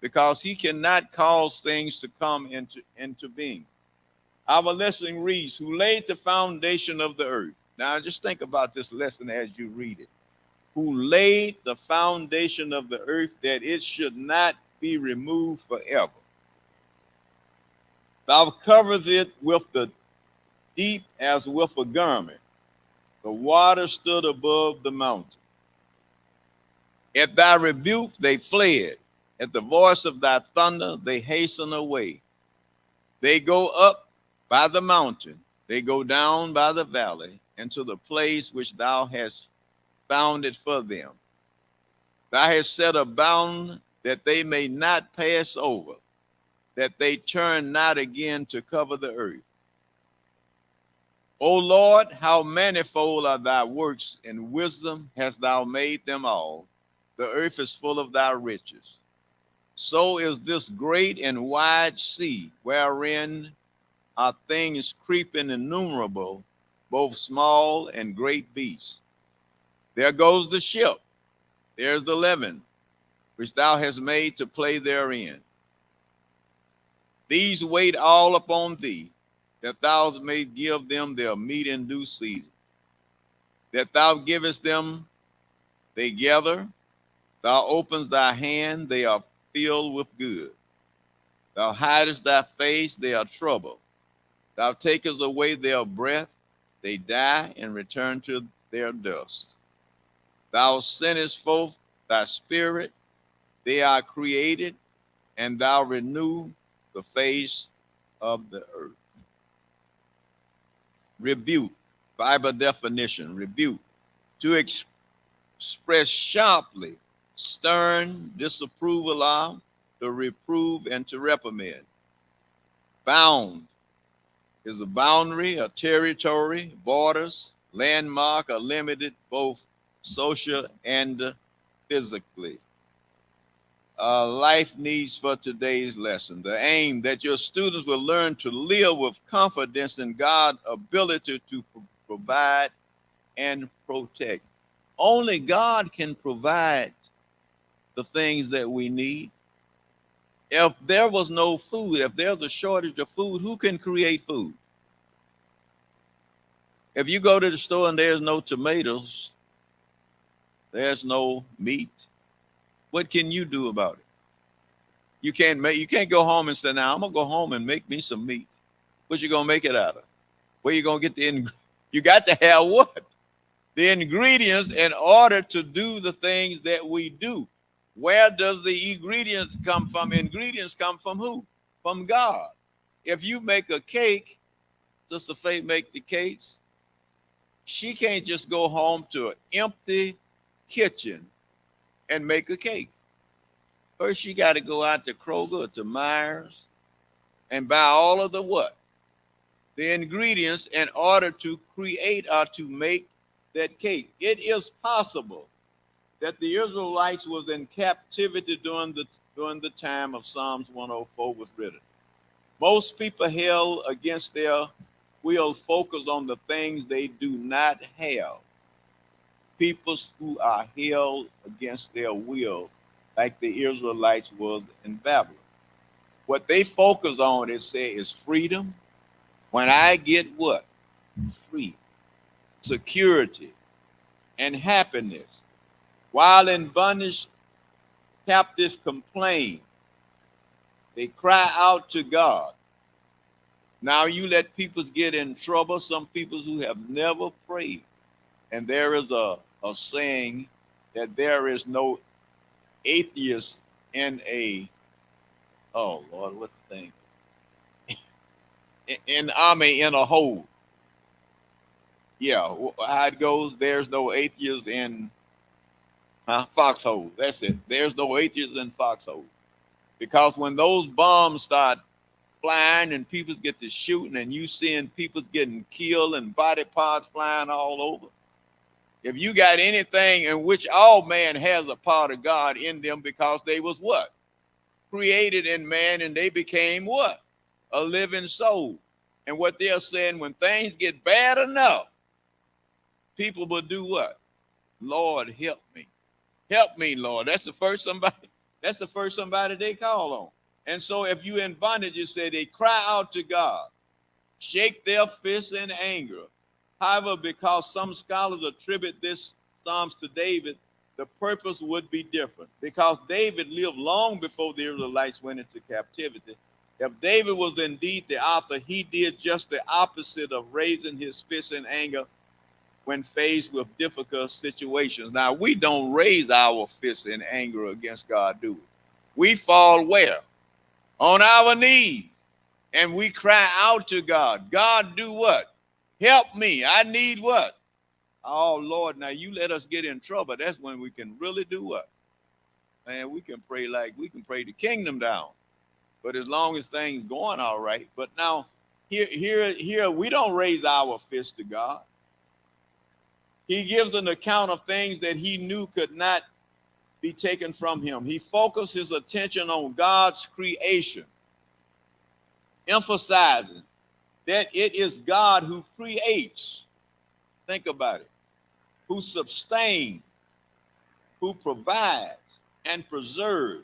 because he cannot cause things to come into being. Our lesson reads, who laid the foundation of the earth. Now just think about this lesson as you read it. Who laid the foundation of the earth that it should not be removed forever. Thou coverest it with the deep as with a garment. The water stood above the mountain. At thy rebuke they fled. At the voice of thy thunder they hasten away. They go up by the mountain. They go down by the valley into the place which thou hast founded for them. Thou hast set a bound that they may not pass over, that they turn not again to cover the earth. O Lord, how manifold are thy works, and wisdom hast thou made them all. The earth is full of thy riches. So is this great and wide sea, wherein are things creeping innumerable, both small and great beasts. There goes the ship. There's the leaven, which thou hast made to play therein. These wait all upon thee, that thou mayst give them their meat in due season. That thou givest them, they gather. Thou openest thy hand, they are filled with good. Thou hidest thy face, they are troubled. Thou takest away their breath, they die and return to their dust. Thou sendest forth thy spirit, they are created, and thou renew the face of the earth. Rebuke, Bible definition, rebuke, to express sharply, stern disapproval of, to reprove and to reprimand. Bound is a boundary, a territory, borders, landmark, or limited, both social and physically. Life needs for today's lesson. The aim that your students will learn to live with confidence in God's ability to provide and protect. Only God can provide the things that we need. If there was no food, if there's a shortage of food, who can create food? If you go to the store and there's no tomatoes, there's no meat, what can you do about it? You can't go home and say, now I'm gonna go home and make me some meat. What you gonna make it out of? Where you gonna get you got to have what? The ingredients in order to do the things that we do. Where does the ingredients come from? Ingredients come from who? From God. If you make a cake, Sister Faith make the cakes, she can't just go home to an empty kitchen and make a cake. First, she got to go out to Kroger or to Myers and buy all of the what? The ingredients in order to create or to make that cake. It is possible that the Israelites was in captivity during the time of Psalms 104 was written. Most people held against their will focus on the things they do not have. People who are held against their will, like the Israelites was in Babylon. What they focus on, it say, is freedom. When I get what? Free, security, and happiness. While in bondage, captives complain. They cry out to God. Now you let people get in trouble, some people who have never prayed. And there is a saying that there is no atheist in a, oh Lord, what's the thing? In army in a hole. Yeah, how it goes, there's no atheist in foxhole. That's it. There's no atheist in foxhole. Because when those bombs start flying and people get to shooting and you seeing people getting killed and body parts flying all over, if you got anything in which all man has a part of God in them, because they was what? Created in man, and they became what? A living soul. And what they're saying, when things get bad enough, people will do what? Lord, help me. Help me, Lord. That's the first somebody. That's the first somebody they call on. And so if you in bondage, you say they cry out to God, shake their fists in anger. However, because some scholars attribute this Psalms to David, the purpose would be different. Because David lived long before the Israelites went into captivity. If David was indeed the author, he did just the opposite of raising his fists in anger when faced with difficult situations. Now, we don't raise our fists in anger against God, do we? We fall where? On our knees. And we cry out to God. God, do what? Help me. I need what? Oh, Lord, now you let us get in trouble. That's when we can really do what? Man, we can pray like we can pray the kingdom down. But as long as things going all right. But now, here, we don't raise our fist to God. He gives an account of things that he knew could not be taken from him. He focused his attention on God's creation, emphasizing that it is God who creates. Think about it. Who sustains, who provides, and preserves.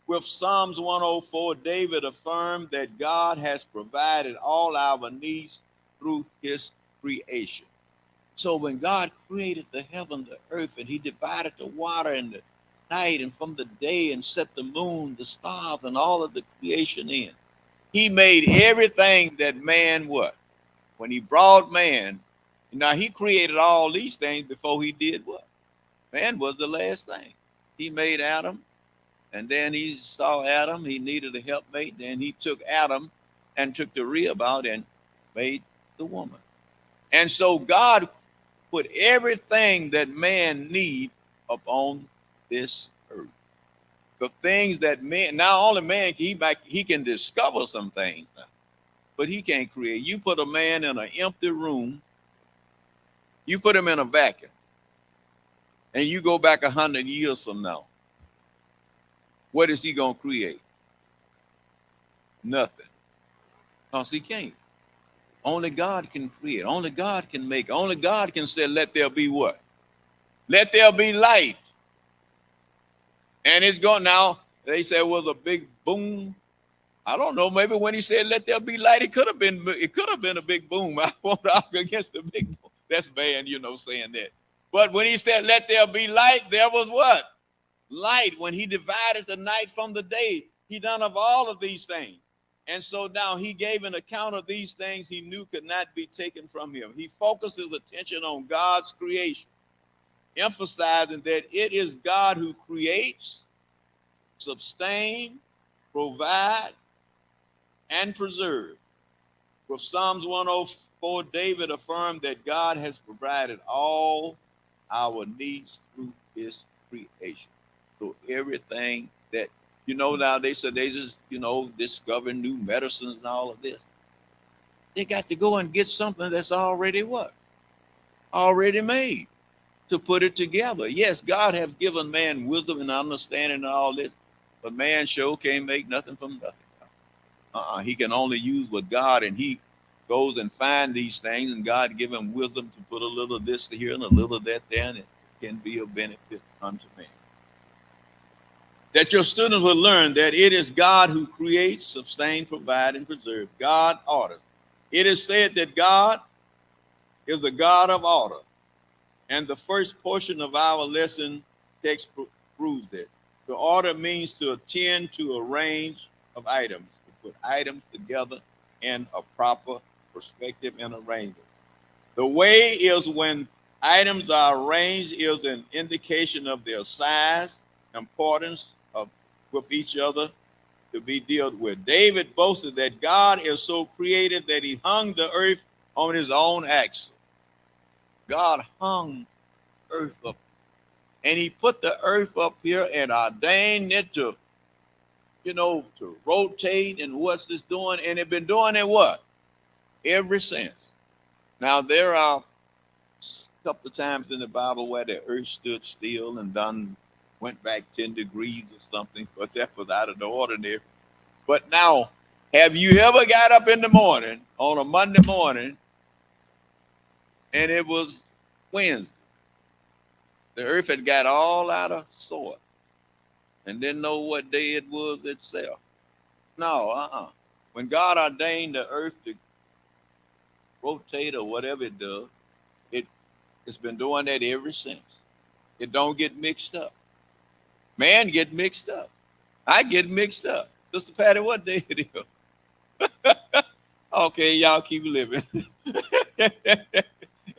With Psalms 104, David affirmed that God has provided all our needs through his creation. So when God created the heaven, the earth, and he divided the water and the night and from the day and set the moon, the stars, and all of the creation in, he made everything that man what? When he brought man, now he created all these things before he did what? Man was the last thing. He made Adam, and then he saw Adam, he needed a helpmate, then he took Adam and took the rib out and made the woman. And so God put everything that man need upon this earth. The things that man, now only man, he can discover some things now, but he can't create. You put a man in an empty room, you put him in a vacuum, and you go back 100 years from now, what is he going to create? Nothing. Because he can't. Only God can create. Only God can make. Only God can say, let there be what? Let there be light. And it's going now. They say it was a big boom. I don't know. Maybe when he said, let there be light, it could have been a big boom. I won't argue against the big boom. That's bad, saying that. But when he said, let there be light, there was what? Light. When he divided the night from the day, he done of all of these things. And so now he gave an account of these things he knew could not be taken from him. He focused his attention on God's creation, emphasizing that it is God who creates, sustain, provide, and preserve. With Psalms 104, David affirmed that God has provided all our needs through his creation. So everything that, now they said they just, discover new medicines and all of this. They got to go and get something that's already what? Already made to put it together. Yes, God has given man wisdom and understanding and all this, but man sure can't make nothing from nothing. He can only use what God, and he goes and find these things, and God give him wisdom to put a little of this here and a little of that there, and it can be a benefit unto man. That your students will learn that it is God who creates, sustains, provides, and preserves. God orders. It is said that God is a God of order. And the first portion of our lesson text proves it. To order means to attend to a range of items, to put items together in a proper perspective and arrangement. The way is when items are arranged is an indication of their size, importance, with each other to be dealt with. David boasted that God is so creative that he hung the earth on his own axle. God hung earth up, and he put the earth up here and ordained it to rotate, and what's this doing? And it been doing it what? Ever since. Now there are a couple of times in the Bible where the earth stood still and went back 10 degrees or something, but that was out of the ordinary. But now, have you ever got up in the morning on a Monday morning and it was Wednesday? The earth had got all out of sort. and didn't know what day it was itself. No, When God ordained the earth to rotate or whatever it does, it's been doing that ever since. It don't get mixed up. Man get mixed up. I get mixed up. Sister Patty, what day it is? Okay, y'all keep living.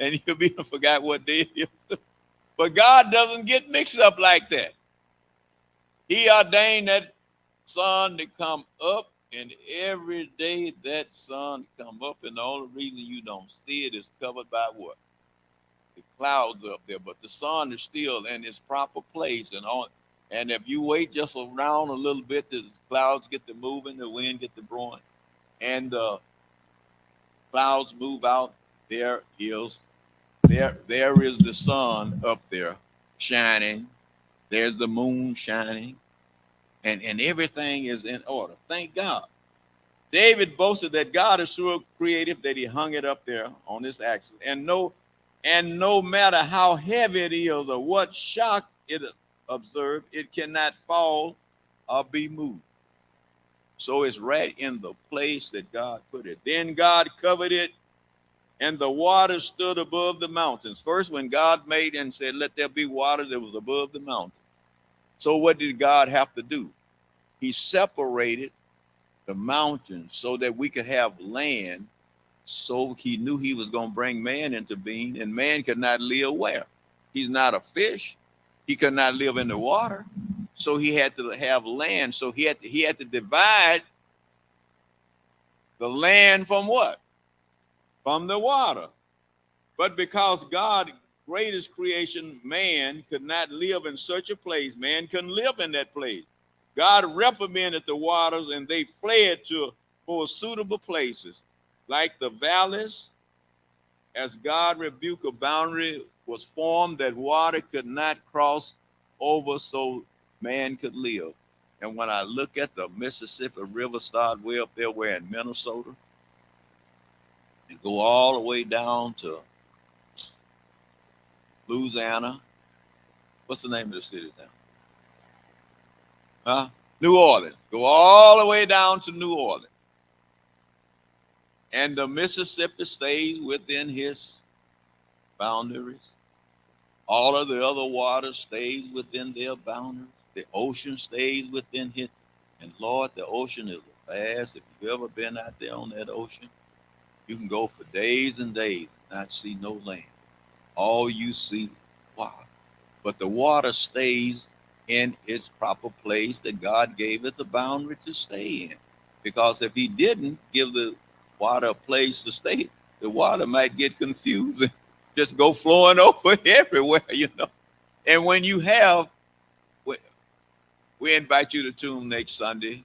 And you'll be forgot what day it is. But God doesn't get mixed up like that. He ordained that sun to come up, and every day that sun come up, and the only reason you don't see it is covered by what? The clouds up there. But the sun is still in its proper place, and if you wait just around a little bit, the clouds get to moving, the wind get to blowing, and the clouds move out. There is the sun up there shining. There's the moon shining, and everything is in order. Thank God. David boasted that God is so creative that he hung it up there on this axis. And no matter how heavy it is or what shock it observed, it cannot fall or be moved. So it's right in the place that God put it. Then God covered it, and the water stood above the mountains. First, when God made and said, let there be water, that was above the mountain. So what did God have to do? He separated the mountains so that we could have land. So he knew he was going to bring man into being, and man could not live where? He's not a fish. He could not live in the water. So he had to have land. So he had to divide the land from what? From the water. But because God, greatest creation, man could not live in such a place. Man couldn't live in that place. God reprimanded the waters, and they fled to more suitable places, like the valleys. As God rebuked, a boundary was formed that water could not cross over, so man could live. And when I look at the Mississippi River, start way up there, we're in Minnesota, and go all the way down to Louisiana. What's the name of the city now? New Orleans. Go all the way down to New Orleans. And the Mississippi stays within his boundaries. All of the other water stays within their boundaries. The ocean stays within his. And Lord, the ocean is vast. If you've ever been out there on that ocean, you can go for days and days and not see no land. All you see, water. But the water stays in its proper place that God gave us a boundary to stay in. Because if he didn't give the water a place to stay, the water might get confused and just go flowing over everywhere, And when you have, we invite you to tune next Sunday